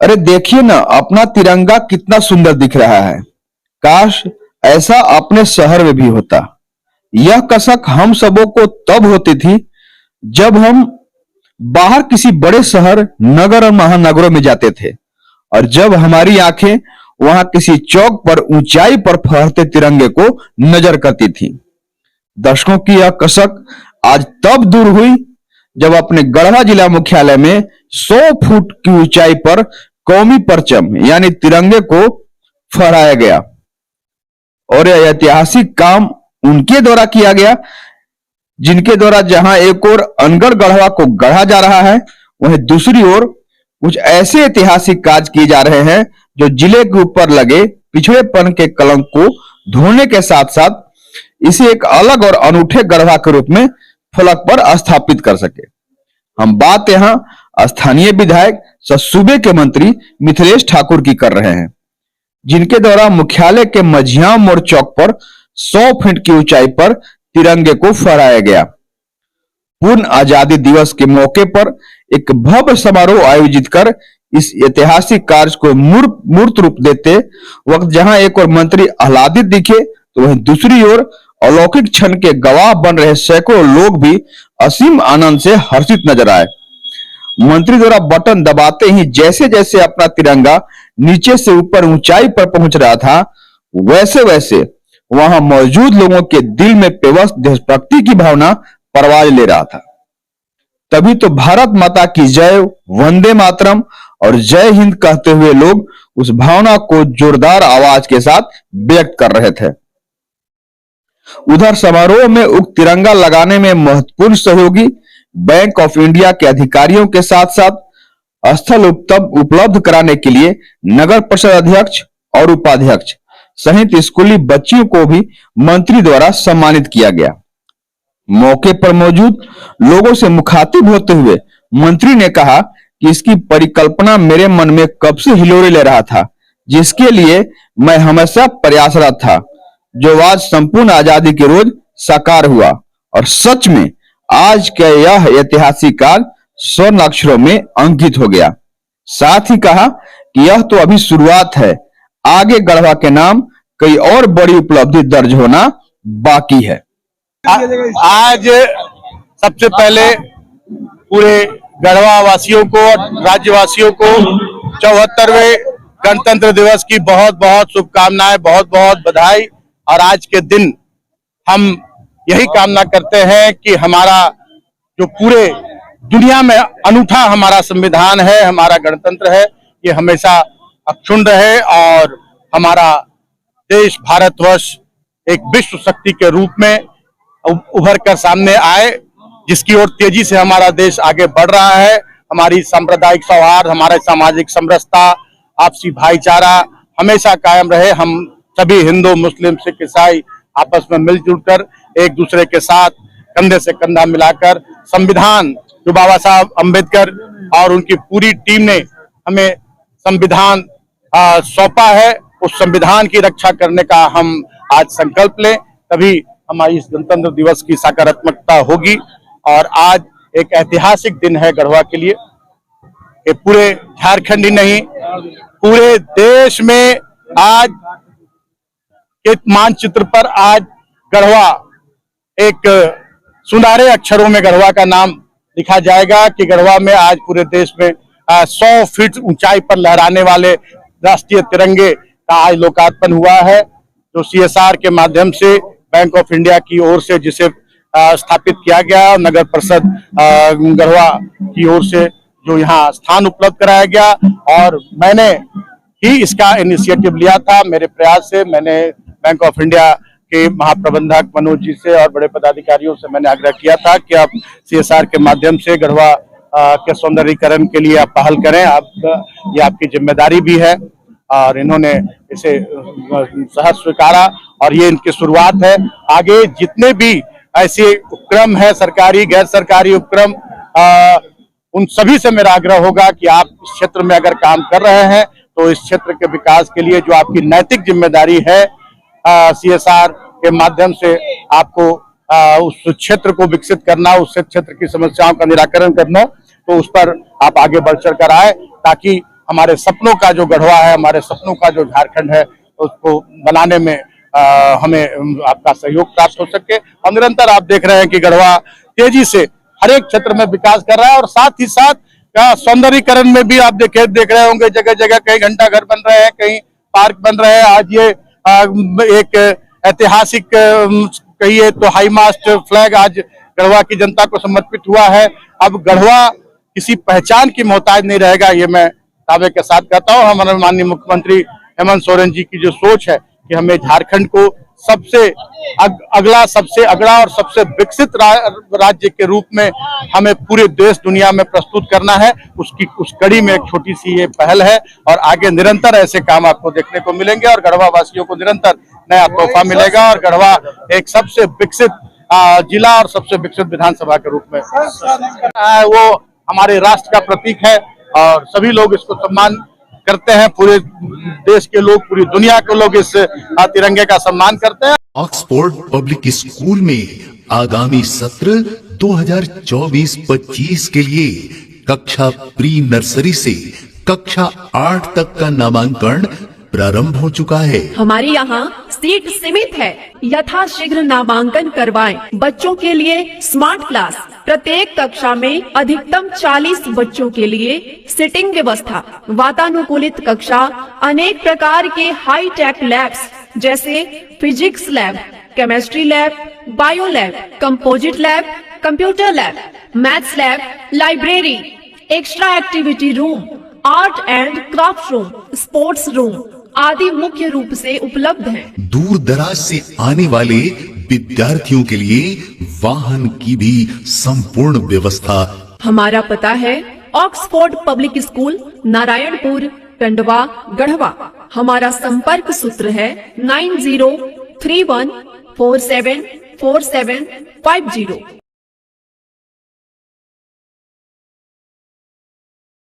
अरे देखिए ना, अपना तिरंगा कितना सुंदर दिख रहा है। काश ऐसा अपने शहर में भी होता। यह कसक हम सबों को तब होती थी जब हम बाहर किसी बड़े शहर, नगर और महानगरों में जाते थे, और जब हमारी आंखें वहां किसी चौक पर ऊंचाई पर फहरते तिरंगे को नजर करती थी। दर्शकों की यह कसक आज तब दूर हुई जब अपने गढ़वा जिला मुख्यालय में 100 फुट की ऊंचाई पर कौमी परचम यानी तिरंगे को फहराया गया। और यह ऐतिहासिक काम उनके द्वारा किया गया जिनके द्वारा जहां एक ओर अनगढ़ गढ़वा को गढ़ा जा रहा है, वहीं दूसरी ओर कुछ ऐसे ऐतिहासिक काज किए जा रहे हैं जो जिले के ऊपर लगे पिछड़ेपन के कलंक को धोने के साथ साथ इसे एक अलग और अनूठे गढ़वा के रूप में फलक पर स्थापित कर सके। हम बात यहां स्थानीय विधायक सह सूबे के मंत्री मिथिलेश ठाकुर की कर रहे हैं, जिनके द्वारा मुख्यालय के मझिया मोड़ चौक पर 100 फीट की ऊंचाई पर तिरंगे को फहराया गया। पूर्ण आजादी दिवस के मौके पर एक भव्य समारोह आयोजित कर इस ऐतिहासिक कार्य को मूर्त रूप देते वक्त जहां एक और मंत्री आह्लादित दिखे, तो वहीं दूसरी ओर अलौकिक क्षण के गवाह बन रहे सैकड़ों लोग भी असीम आनंद से हर्षित नजर आए। मंत्री द्वारा बटन दबाते ही जैसे जैसे अपना तिरंगा नीचे से ऊपर ऊंचाई पर पहुंच रहा था, वैसे वैसे वहां मौजूद लोगों के दिल में पेवस्त देशभक्ति की भावना परवाज ले रहा था। तभी तो भारत माता की जय, वंदे मातरम और जय हिंद कहते हुए लोग उस भावना को जोरदार आवाज के साथ व्यक्त कर रहे थे। उधर समारोह में उक्त तिरंगा लगाने में महत्वपूर्ण सहयोगी बैंक ऑफ इंडिया के अधिकारियों के साथ साथ स्थल उपलब्ध कराने के लिए नगर परिषद अध्यक्ष और उपाध्यक्ष सहित स्कूली बच्चियों को भी मंत्री द्वारा सम्मानित किया गया। मौके पर मौजूद लोगों से मुखातिब होते हुए मंत्री ने कहा कि इसकी परिकल्पना मेरे मन में कब से हिलोरे ले रहा था, जिसके लिए मैं हमेशा प्रयासरत था, जो आज संपूर्ण आजादी के रोज साकार हुआ। और सच में आज का यह ऐतिहासिक काल स्वर्ण अक्षरों में अंकित हो गया। साथ ही कहा कि यह तो अभी शुरुआत है, आगे गढ़वा के नाम कई और बड़ी उपलब्धि दर्ज होना बाकी है। आज सबसे पहले पूरे गढ़वा वासियों को और राज्यवासियों को 74वें गणतंत्र दिवस की बहुत बहुत शुभकामनाएं, बहुत बहुत बधाई। और आज के दिन हम यही कामना करते हैं कि हमारा जो पूरे दुनिया में अनूठा हमारा संविधान है, हमारा गणतंत्र है, ये हमेशा अक्षुण्ण रहे और हमारा देश भारतवर्ष एक विश्व शक्ति के रूप में उभर कर सामने आए, जिसकी ओर तेजी से हमारा देश आगे बढ़ रहा है। हमारी सांप्रदायिक सौहार्द, हमारा सामाजिक समरसता, आपसी भाईचारा हमेशा कायम रहे। हम सभी हिंदू, मुस्लिम, सिख, ईसाई आपस में मिलजुल कर एक दूसरे के साथ कंधे से कंधा मिलाकर संविधान जो बाबा साहब अम्बेडकर और उनकी पूरी टीम ने हमें संविधान सौंपा है, उस संविधान की रक्षा करने का हम आज संकल्प लें, तभी हमारी इस गणतंत्र दिवस की सकारात्मकता होगी। और आज एक ऐतिहासिक दिन है गढ़वा के लिए। ये पूरे झारखंड ही नहीं, पूरे देश में आज एक मानचित्र पर आज गढ़वा एक सुनहरे अक्षरों में गढ़वा का नाम लिखा जाएगा कि गढ़वा में आज पूरे देश में 100 फीट ऊंचाई पर लहराने वाले राष्ट्रीय तिरंगे का आज लोकार्पण हुआ है, जो CSR के माध्यम से बैंक ऑफ इंडिया की ओर से जिसे स्थापित किया गया, नगर परिषद गढ़वा की ओर से जो यहाँ स्थान उपलब्ध कराया गया। और मैंने ही इसका इनिशिएटिव लिया था, मेरे प्रयास से मैंने बैंक ऑफ इंडिया के महाप्रबंधक मनोज जी से और बड़े पदाधिकारियों से मैंने आग्रह किया था कि आप CSR के माध्यम से गढ़वा के सौंदर्यीकरण के लिए आप पहल करें, आप ये आपकी जिम्मेदारी भी है। और इन्होंने इसे सहर्ष स्वीकारा और ये इनकी शुरुआत है। आगे जितने भी ऐसे उपक्रम है, सरकारी गैर सरकारी उपक्रम, उन सभी से मेरा आग्रह होगा कि आप इस क्षेत्र में अगर काम कर रहे हैं तो इस क्षेत्र के विकास के लिए जो आपकी नैतिक जिम्मेदारी है CSR के माध्यम से आपको उस क्षेत्र को विकसित करना, उस क्षेत्र की समस्याओं का निराकरण करना, तो उस पर आप आगे बढ़ चढ़ कर आए ताकि हमारे सपनों का जो गढ़वा है, हमारे सपनों का जो झारखंड है, उसको बनाने में हमें आपका सहयोग प्राप्त हो सके। और निरंतर आप देख रहे हैं कि गढ़वा तेजी से हर एक क्षेत्र में विकास कर रहा है और साथ ही साथ सौंदर्यीकरण में भी आप देख रहे होंगे, जगह जगह कहीं घंटा घर बन रहे हैं, कहीं पार्क बन रहे हैं। आज ये एक ऐतिहासिक कहिए तो हाई मास्ट फ्लैग आज गढ़वा की जनता को समर्पित हुआ है। अब गढ़वा किसी पहचान की मोहताज नहीं रहेगा, ये मैं दावे के साथ कहता हूँ। हमारे माननीय मुख्यमंत्री हेमंत सोरेन जी की जो सोच है कि हमें झारखंड को सबसे अगला, सबसे अगड़ा और सबसे विकसित राज्य के रूप में हमें पूरे देश दुनिया में प्रस्तुत करना है, उस कड़ी में एक छोटी सी ये पहल है और आगे निरंतर ऐसे काम आपको देखने को मिलेंगे और गढ़वा वासियों को निरंतर नया तोहफा मिलेगा और गढ़वा एक सबसे विकसित जिला और सबसे विकसित विधानसभा के रूप में वो हमारे राष्ट्र का प्रतीक है और सभी लोग इसको सम्मान करते हैं। पूरे देश के लोग, पूरी दुनिया के लोग इस तिरंगे का सम्मान करते हैं। ऑक्सफोर्ड पब्लिक स्कूल में आगामी सत्र 2024-25 के लिए कक्षा प्री नर्सरी से कक्षा 8 तक का नामांकन प्रारंभ हो चुका है। हमारे यहाँ सीट सीमित है, यथाशीघ्र नामांकन करवाएं। बच्चों के लिए स्मार्ट क्लास, प्रत्येक कक्षा में अधिकतम 40 बच्चों के लिए सिटिंग व्यवस्था, वातानुकूलित कक्षा, अनेक प्रकार के हाई टेक लैब्स जैसे physics lab, chemistry lab, bio lab, composite lab, computer lab, maths lab, library, extra activity room, art and craft room, sports room आदि मुख्य रूप से उपलब्ध हैं। दूर दराज से आने वाले विद्यार्थियों के लिए वाहन की भी संपूर्ण व्यवस्था। हमारा पता है Oxford public school, Narayanpur, Tandwa, Garhwa. हमारा संपर्क सूत्र है 9031474750।